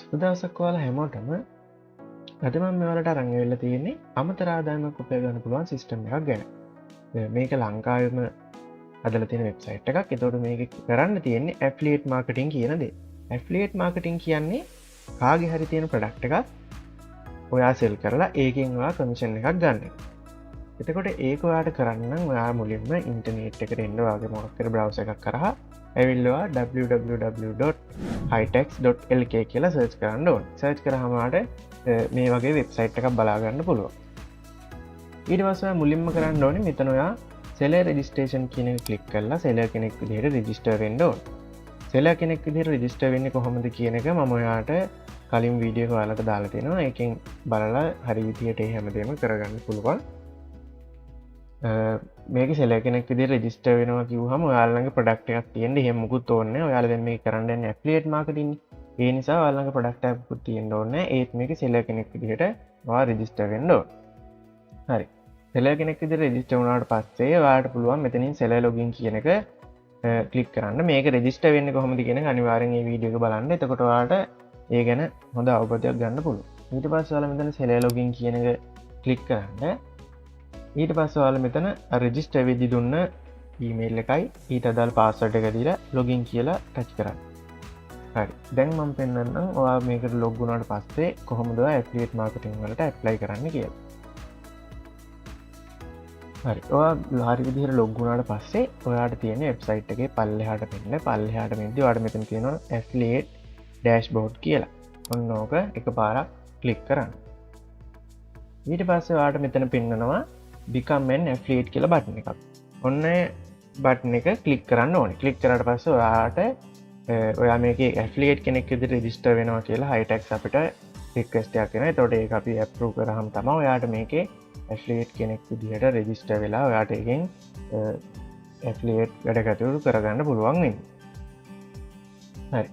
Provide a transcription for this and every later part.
සුදවසක් ඔයාලා හැමෝටම අද මම මෙයාලට අරන් ඇවිල්ලා තියෙන්නේ අමතර ආදායමක් උපය ගන්න පුළුවන් සිස්ටම් එකක් ගැන. මේක ලංකාවෙම හදලා තියෙන වෙබ්සයිට් එකක්. ඒතකොට මේක කරන්න තියෙන්නේ ඇෆ්ලියේට් මාකටිං කියන දේ. ඇෆ්ලියේට් මාකටිං කියන්නේ කාගේ හරි තියෙන ප්‍රොඩක්ට් එකක් ඔයා සෙල් කරලා ඒකෙන් ඔයා කමිෂන් එකක් ගන්න එක. එතකොට ඒක ඔයාට කරන්න නම් ඔයා මුලින්ම ඉන්ටර්නෙට් එකට එන්න ඔයාගේ මොකක් හරි බ්‍රවුසර් එකක් කරහා ඇවිල්ලා www.hitex.lk කියලා සර්ච් කරන්න ඕන. සර්ච් කරාමට මේ වගේ වෙබ්සයිට් එකක් බලාගන්න පුළුවන්. ඊට පස්සේ මුලින්ම කරන්න ඕනේ මෙතන ඔයා සෙලර් රෙජිස්ට්‍රේෂන් කියන එක ක්ලික් කරලා සෙලර් කෙනෙක් විදිහට රෙජිස්ටර් වෙන්න ඕන. සෙලර් කෙනෙක් විදිහට රෙජිස්ටර් වෙන්නේ කොහොමද කියන එක මම ඔයාට කලින් වීඩියෝ එක ඔයාලට දාලා තියෙනවා. ඒකෙන් බලලා හරි විදිහට ඒ හැමදේම කරගන්න පුළුවන්. මේක සෙලර් කෙනෙක් විදිහට රෙජිස්ටර් වෙනවා කිව්වහම ඔයාලගේ ප්‍රොඩක්ට් එකක් තියෙන්න එහෙම මුකුත් ඕනේ නැහැ. ඔයාලා දැන් මේක කරන්න යන්නේ ඇෆ්ලියේට් මාකටිං. ඒ නිසා ඔයාලගේ ප්‍රොඩක්ට් එකක් මුකුත් තියෙන්න ඕනේ නැහැ. ඒත් මේක සෙලර් කෙනෙක් විදිහට ඔයා රෙජිස්ටර් වෙන්න ඕන. හරි. සෙලර් කෙනෙක් විදිහට රෙජිස්ටර් වුණාට පස්සේ ඔයාලට පුළුවන් මෙතනින් සෙලර් ලොගින් කියන එක ක්ලික් කරන්න. මේක රෙජිස්ටර් වෙන්නේ කොහොමද කියන එක අනිවාර්යෙන් මේ වීඩියෝ එක බලන්න. එතකොට ඔයාලට ඒ ගැන හොඳ අවබෝධයක් ගන්න පුළුවන්. ඊට පස්සේ ඔයාලා මෙතන සෙලර් ලොගින් කියන එක ක්ලික් කරන්න. ඊට පස්සේ ඔයාලා මෙතන රෙජිස්ටර් වෙද්දි දුන්න ඊමේල් එකයි ඊට අදාළ පාස්වර්ඩ් එක දීලා ලොගින් කියලා ටච් කරන්න. හරි. දැන් මම පෙන්නන්නම් ඔයා මේකට ලොග් වුණාට පස්සේ කොහොමද ඔයා ඇෆ්ලියේට් මාකටිං වලට ඇප්ලයි කරන්න කියලා. හරි. ඔයා හරි විදිහට ලොග් වුණාට පස්සේ ඔයාට තියෙන වෙබ්සයිට් එකේ පල්ලෙහාට මෙන්න පල්ලෙහාට මෙද්දි ඔයාලට මෙතන තියෙනවා ඇෆ්ලියේට් ඩෑෂ්බෝඩ් කියලා. ඔන්න ඕක එකපාරක් ක්ලික් කරන්න. ඊට පස්සේ ඔයාට මෙතන පෙන්නනවා become an affiliate කියලා බටන් එකක්. ඔන්න බටන් එක ක්ලික් කරන්න ඕනේ. ක්ලික් කරාට පස්සේ ඔයාට ඔයා මේකේ ඇෆ්ලියේට් කෙනෙක් විදිහට රෙජිස්ටර් වෙනවා කියලා Hitex අපිට රික්වෙස්ට් එකක් එනවා. ඒතකොට ඒක අපි අප්‍රූව් කරාම තමයි ඔයාට මේකේ ඇෆ්ලියේට් කෙනෙක් විදිහට රෙජිස්ටර් වෙලා ඔයාට එකෙන් ඇෆ්ලියේට් වැඩ කටයුතු කරගන්න පුළුවන් වෙන්නේ. හරි.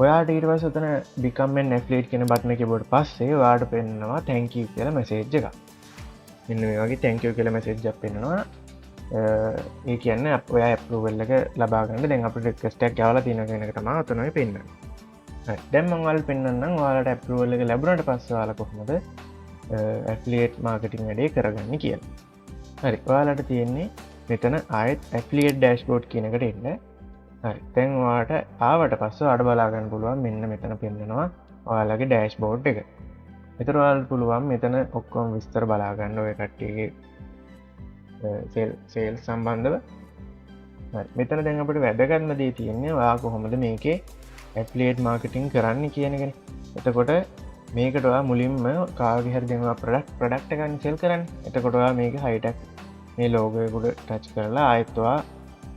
ඔයාට ඊට පස්සේ උතන become an affiliate කියන බටන් එක තිබුවට පස්සේ ඔයාට පෙන්නනවා thank you කියලා මැසේජ් එකක්. මෙන්න මේ වගේ thank you කියලා මැසේජ් එකක් පෙන්නනවා. ඒ කියන්නේ ඔයා ඇප්‍රූවල් එක ලබා ගන්න දැන් අපිට රික්වෙස්ට් එකක් යවලා තියෙනවා කියන එක තමයි උතන ඔය පෙන්නන්නේ. හරි. දැන් මම ඔයාලට පෙන්නන්නම් ඔයාලට ඇප්‍රූවල් එක ලැබුණාට පස්සේ ඔයාලා කොහොමද ඇෆ්ලියේට් මාකටිං වැඩේ කරගන්නේ කියලා. හරි. ඔයාලට තියෙන්නේ මෙතන ආයෙත් ඇෆ්ලියේට් ඩෑෂ්බෝඩ් කියන එකට එන්න. හරි. දැන් ඔයාලට ආවට පස්සේ ඔයාලට බලා ගන්න පුළුවන් මෙන්න මෙතන පෙන්නනවා ඔයාලගේ ඩෑෂ්බෝඩ් එක. මෙතන ඔයාලට පුළුවන් මෙතන ඔක්කොම විස්තර බලා ගන්න ඔය කට්ටියගේ සේල් සම්බන්ධව. හරි. මෙතන දැන් අපිට වැදගත්ම දේ තියෙන්නේ ඔයා කොහොමද මේකේ ඇෆ්ලියේට් මාකටිං කරන්න කියන එකනේ. එතකොට මේකට ඔයා මුලින්ම කාගේ හරි දෙනවා ප්‍රොඩක්ට් එකක් සෙල් කරන්න. එතකොට ඔයා මේක Hitex මේ ලෝගෝ එක උඩ ටච් කරලා ආයෙත් ඔයා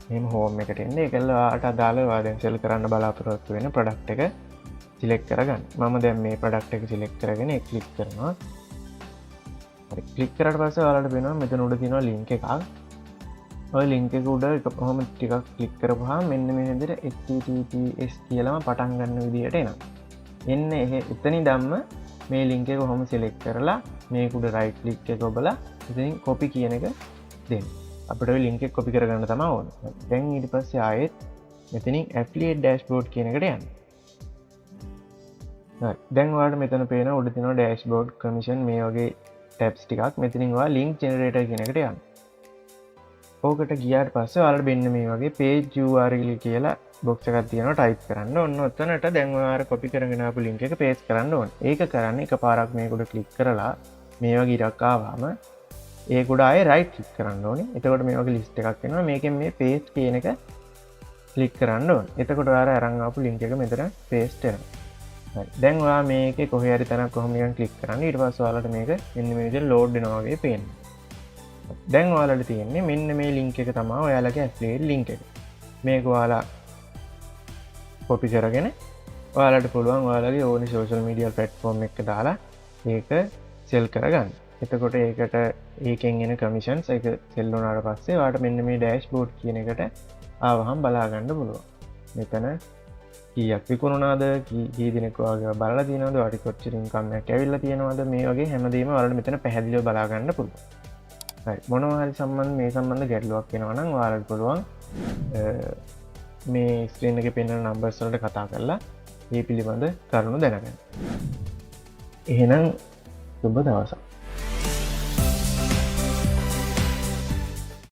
මෙහෙම හෝම් එකට එන්න. ඒකල ඔයාට අදාළ ඔයා දැන් සෙල් කරන්න බලාපොරොත්තු වෙන ප්‍රොඩක්ට් එක සිලෙක්ට් කරගන්න. මම දැන් මේ ප්‍රොඩක්ට් එක සිලෙක්ට් කරගෙන ඒක ක්ලික් කරනවා. හරි. ක්ලික් කරාට පස්සේ ඔයාලට පේනවා මෙතන උඩ තියෙනවා ලින්ක් එකක්. ඔය ලින්ක් එක උඩ කොහොම ටිකක් ක්ලික් කරපුවාම මෙන්න මේ විදිහට https කියලාම පටන් ගන්න විදිහට එනවා. එන්න එතනින් ධම්ම මේ ලින්ක් එක කොහොම සිලෙක්ට් කරලා මේක උඩ රයිට් ක්ලික් එක ඔබලා ඉතින් කොපි කියන එක දෙන්න. අපිට ඔය ලින්ක් එක කොපි කරගන්න තමයි ඕන. දැන් ඊට පස්සේ ආයෙත් මෙතනින් ඇෆ්ලියේට් ඩෑෂ්බෝඩ් කියන එකට යන්න. හරි. දැන් ඔයාලට මෙතන පේන උඩ තියෙනවා ඩෑෂ්බෝඩ් කමිෂන් මේ වගේ ටැබ්ස් ටිකක්. මෙතනින් ඔයා ලින්ක් ජෙනරේටර් කියන එකට යන්න. ඕකට ගියාට පස්සේ ඔයාලට මෙන්න මේ වගේ page URL කියලා බොක්ස් එකක් තියෙනවා ටයිප් කරන්න. ඔන්න ඔතනට දැන් ඔයාලා කොපි කරගෙන ආපු ලින්ක් එක පේස්ට් කරන්න ඕනේ. ඒක කරන්නේ එකපාරක් මේක උඩ ක්ලික් කරලා මේ වගේ ඉරක් ආවම ඒක උඩ ආයේ රයිට් ක්ලික් කරන්න ඕනේ. එතකොට මේ වගේ ලිස්ට් එකක් එනවා. මේකෙන් මේ පේස්ට් කියන එක ක්ලික් කරන්න ඕනේ. එතකොට ඔයාලා අරන් ආපු ලින්ක් එක මෙතන පේස්ට් වෙනවා. හරි. දැන් ඔයා මේකේ කොහේ හරි තැනක් කොහොම නිකන් ක්ලික් කරන්න. ඊට පස්සේ ඔයාලට මේක මෙන්න මේ විදිහට ලෝඩ් වෙනවා වගේ පේනවා. දැන් ඔයාලට තියෙන්නේ මෙන්න මේ ලින්ක් එක තමයි ඔයාලගේ ඇෆ්ලියේට් ලින්ක් එක. මේක ඔයාලා කොපි කරගෙන ඔයාලට පුළුවන් ඔයාලගේ ඕනි සෝෂල් මීඩියා ප්ලැට්ෆෝම් එකක දාලා ඒක සෙල් කරගන්න. එතකොට ඒකට ඒකෙන් එන කමිෂන්ස් ඒක සෙල් වුණාට පස්සේ ඔයාලට මෙන්න මේ ඩෑෂ්බෝඩ් කියන එකට ආවහම බලා ගන්න පුළුවන්. මෙතන කීයක් විකුණුණාද කී දිනක ඔයාගේ බලලා තියෙනවද ඔයාට කොච්චර ඉන්කම් එකක් ඇවිල්ලා තියෙනවද මේ වගේ හැමදේම ඔයාලට මෙතන පැහැදිලිව බලා ගන්න පුළුවන්. හරි. මොනවා හරි මේ සම්බන්ධ ගැටලුවක් වෙනවා නම් ඔයාලට පුළුවන් මේ ස්ක්‍රීන් එකේ පෙන්වන නම්බර්ස් වලට කතා කරලා ඒ පිළිබඳ කරුණු දැනගන්න. එහෙනම් සුබ දවසක්.